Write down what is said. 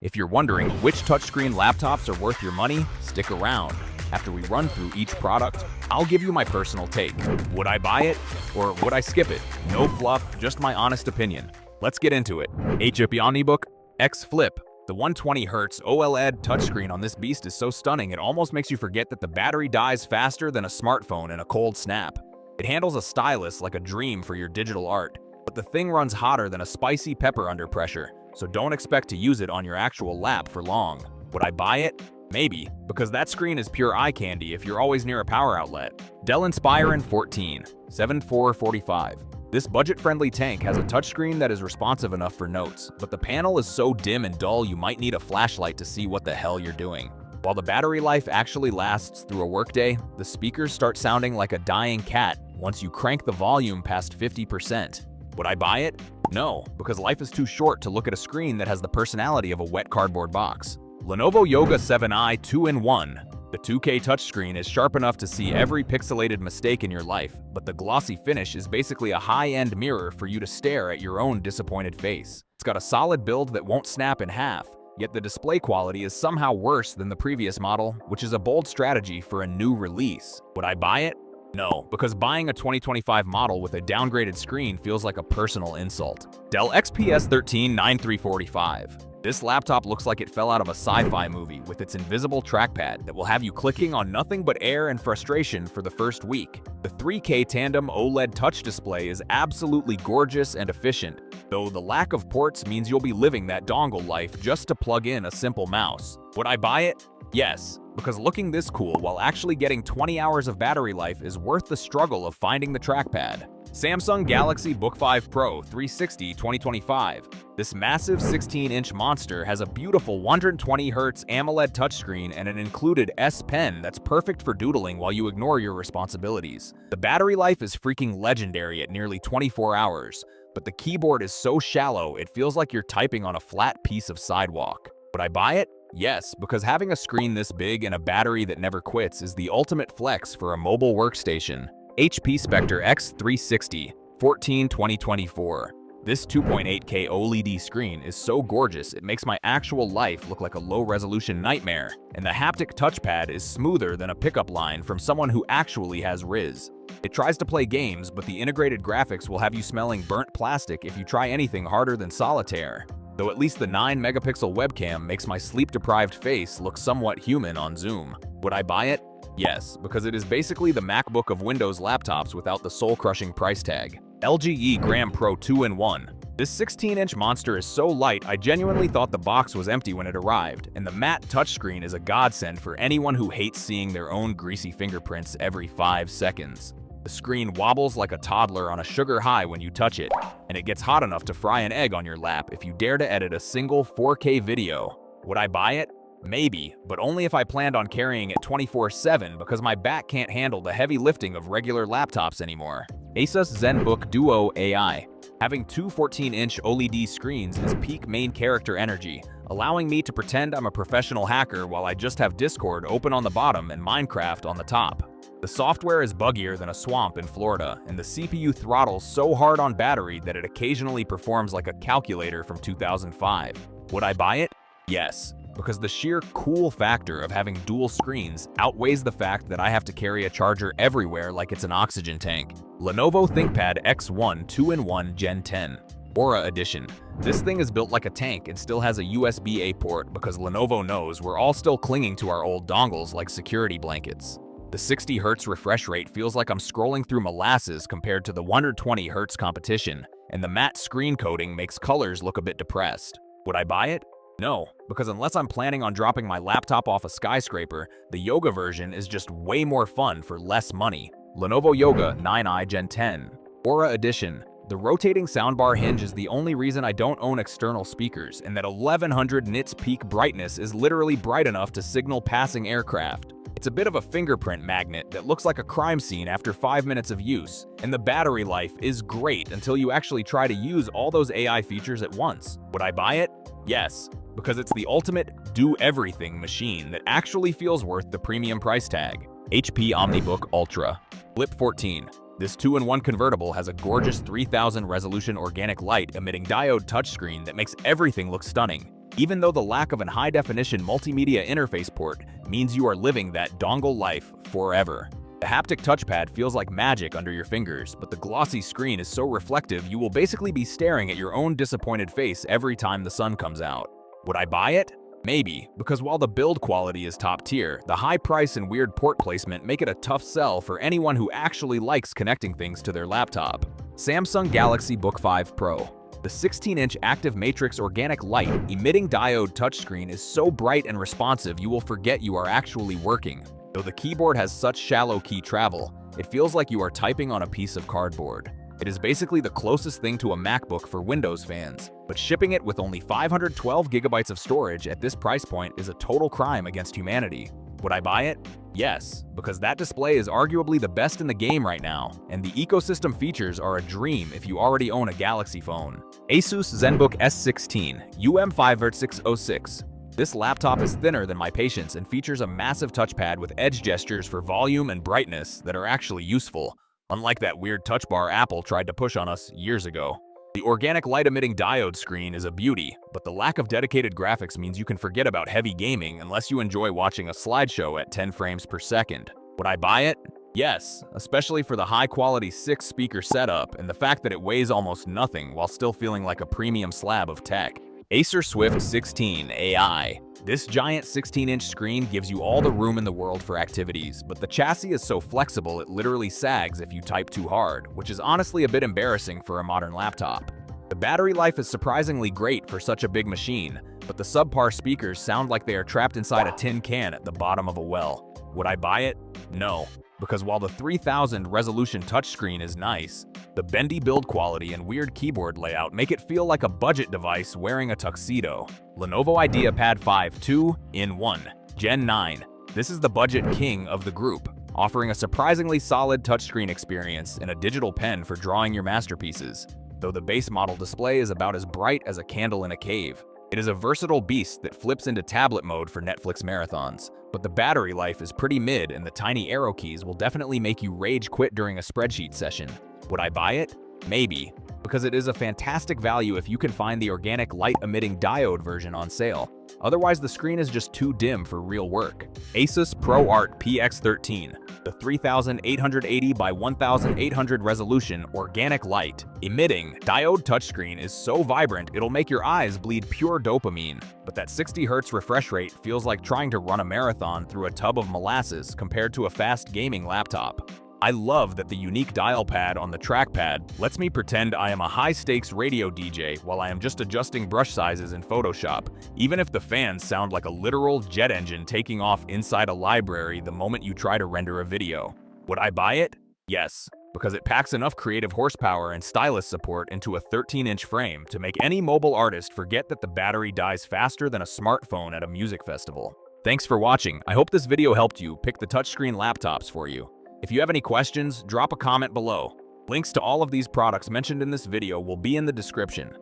If you're wondering which touchscreen laptops are worth your money, stick around. After we run through each product, I'll give you my personal take. Would I buy it or would I skip it? No fluff, just my honest opinion. Let's get into it. HP OmniBook X Flip. The 120Hz OLED touchscreen on this beast is so stunning it almost makes you forget that the battery dies faster than a smartphone in a cold snap. It handles a stylus like a dream for your digital art, but the thing runs hotter than a spicy pepper under pressure, so don't expect to use it on your actual lap for long. Would I buy it? Maybe, because that screen is pure eye candy if you're always near a power outlet. Dell Inspiron 14 7445. This budget-friendly tank has a touchscreen that is responsive enough for notes, but the panel is so dim and dull you might need a flashlight to see what the hell you're doing. While the battery life actually lasts through a workday, the speakers start sounding like a dying cat once you crank the volume past 50%. Would I buy it? No, because life is too short to look at a screen that has the personality of a wet cardboard box. Lenovo Yoga 7i 2-in-1. The 2K touchscreen is sharp enough to see every pixelated mistake in your life, but the glossy finish is basically a high-end mirror for you to stare at your own disappointed face. It's got a solid build that won't snap in half, yet the display quality is somehow worse than the previous model, which is a bold strategy for a new release. Would I buy it? No, because buying a 2025 model with a downgraded screen feels like a personal insult. Dell XPS 13 9345. This laptop looks like it fell out of a sci-fi movie with its invisible trackpad that will have you clicking on nothing but air and frustration for the first week. The 3K tandem OLED touch display is absolutely gorgeous and efficient, though the lack of ports means you'll be living that dongle life just to plug in a simple mouse. Would I buy it? Yes, because looking this cool while actually getting 20 hours of battery life is worth the struggle of finding the trackpad. Samsung Galaxy Book 5 Pro 360 2025. This massive 16-inch monster has a beautiful 120Hz AMOLED touchscreen and an included S Pen that's perfect for doodling while you ignore your responsibilities. The battery life is freaking legendary at nearly 24 hours, but the keyboard is so shallow it feels like you're typing on a flat piece of sidewalk. Would I buy it? Yes, because having a screen this big and a battery that never quits is the ultimate flex for a mobile workstation. HP Spectre X360 14 2024. This 2.8K OLED screen is so gorgeous it makes my actual life look like a low-resolution nightmare, and the haptic touchpad is smoother than a pickup line from someone who actually has Riz. It tries to play games, but the integrated graphics will have you smelling burnt plastic if you try anything harder than solitaire. Though at least the 9-megapixel webcam makes my sleep-deprived face look somewhat human on Zoom. Would I buy it? Yes, because it is basically the MacBook of Windows laptops without the soul-crushing price tag. LG Gram Pro 2-in-1. This 16-inch monster is so light I genuinely thought the box was empty when it arrived, and the matte touchscreen is a godsend for anyone who hates seeing their own greasy fingerprints every 5 seconds. The screen wobbles like a toddler on a sugar high when you touch it, and it gets hot enough to fry an egg on your lap if you dare to edit a single 4K video. Would I buy it? Maybe, but only if I planned on carrying it 24/7 because my back can't handle the heavy lifting of regular laptops anymore. Asus ZenBook Duo AI. Having two 14-inch OLED screens is peak main character energy, allowing me to pretend I'm a professional hacker while I just have Discord open on the bottom and Minecraft on the top. The software is buggier than a swamp in Florida, and the CPU throttles so hard on battery that it occasionally performs like a calculator from 2005. Would I buy it? Yes, because the sheer cool factor of having dual screens outweighs the fact that I have to carry a charger everywhere like it's an oxygen tank. Lenovo ThinkPad X1 2-in-1 Gen 10. Aura Edition. This thing is built like a tank and still has a USB-A port because Lenovo knows we're all still clinging to our old dongles like security blankets. The 60Hz refresh rate feels like I'm scrolling through molasses compared to the 120Hz competition, and the matte screen coating makes colors look a bit depressed. Would I buy it? No, because unless I'm planning on dropping my laptop off a skyscraper, the Yoga version is just way more fun for less money. Lenovo Yoga 9i Gen 10. Aura Edition. The rotating soundbar hinge is the only reason I don't own external speakers, and that 1100 nits peak brightness is literally bright enough to signal passing aircraft. It's a bit of a fingerprint magnet that looks like a crime scene after 5 minutes of use, and the battery life is great until you actually try to use all those AI features at once. Would I buy it? Yes, because it's the ultimate do-everything machine that actually feels worth the premium price tag. HP OmniBook Ultra. Flip 14. This 2-in-1 convertible has a gorgeous 3000 resolution organic light emitting diode touchscreen that makes everything look stunning. even though the lack of a high-definition multimedia interface port means you are living that dongle life forever. The haptic touchpad feels like magic under your fingers, but the glossy screen is so reflective you will basically be staring at your own disappointed face every time the sun comes out. Would I buy it? Maybe, because while the build quality is top tier, the high price and weird port placement make it a tough sell for anyone who actually likes connecting things to their laptop. Samsung Galaxy Book 5 Pro. The 16-inch active matrix organic light emitting diode touchscreen is so bright and responsive you will forget you are actually working. Though the keyboard has such shallow key travel, it feels like you are typing on a piece of cardboard. It is basically the closest thing to a MacBook for Windows fans, but shipping it with only 512 gigabytes of storage at this price point is a total crime against humanity. Would I buy it? Yes, because that display is arguably the best in the game right now, and the ecosystem features are a dream if you already own a Galaxy phone. Asus ZenBook S16 UM58606. This laptop is thinner than my patience and features a massive touchpad with edge gestures for volume and brightness that are actually useful, unlike that weird touch bar Apple tried to push on us years ago. The organic light-emitting diode screen is a beauty, but the lack of dedicated graphics means you can forget about heavy gaming unless you enjoy watching a slideshow at 10 frames per second. Would I buy it? Yes, especially for the high-quality 6-speaker setup and the fact that it weighs almost nothing while still feeling like a premium slab of tech. Acer Swift 16 AI. This giant 16-inch screen gives you all the room in the world for activities, but the chassis is so flexible it literally sags if you type too hard, which is honestly a bit embarrassing for a modern laptop. The battery life is surprisingly great for such a big machine, but the subpar speakers sound like they are trapped inside a tin can at the bottom of a well. Would I buy it? No, because while the 3000 resolution touchscreen is nice, the bendy build quality and weird keyboard layout make it feel like a budget device wearing a tuxedo. Lenovo IdeaPad 5 2-in-1 Gen 9. This is the budget king of the group, offering a surprisingly solid touchscreen experience and a digital pen for drawing your masterpieces. Though the base model display is about as bright as a candle in a cave, it is a versatile beast that flips into tablet mode for Netflix marathons. But the battery life is pretty mid and the tiny arrow keys will definitely make you rage quit during a spreadsheet session. Would I buy it? Maybe, because it is a fantastic value if you can find the organic light-emitting diode version on sale. Otherwise, the screen is just too dim for real work. Asus ProArt PX13. The 3880 by 1800 resolution organic light emitting diode touchscreen is so vibrant it'll make your eyes bleed pure dopamine. But that 60 Hz refresh rate feels like trying to run a marathon through a tub of molasses compared to a fast gaming laptop. I love that the unique dial pad on the trackpad lets me pretend I am a high-stakes radio DJ while I am just adjusting brush sizes in Photoshop, even if the fans sound like a literal jet engine taking off inside a library the moment you try to render a video. Would I buy it? Yes, because it packs enough creative horsepower and stylus support into a 13-inch frame to make any mobile artist forget that the battery dies faster than a smartphone at a music festival. Thanks for watching. I hope this video helped you pick the touchscreen laptops for you. If you have any questions, drop a comment below. Links to all of these products mentioned in this video will be in the description.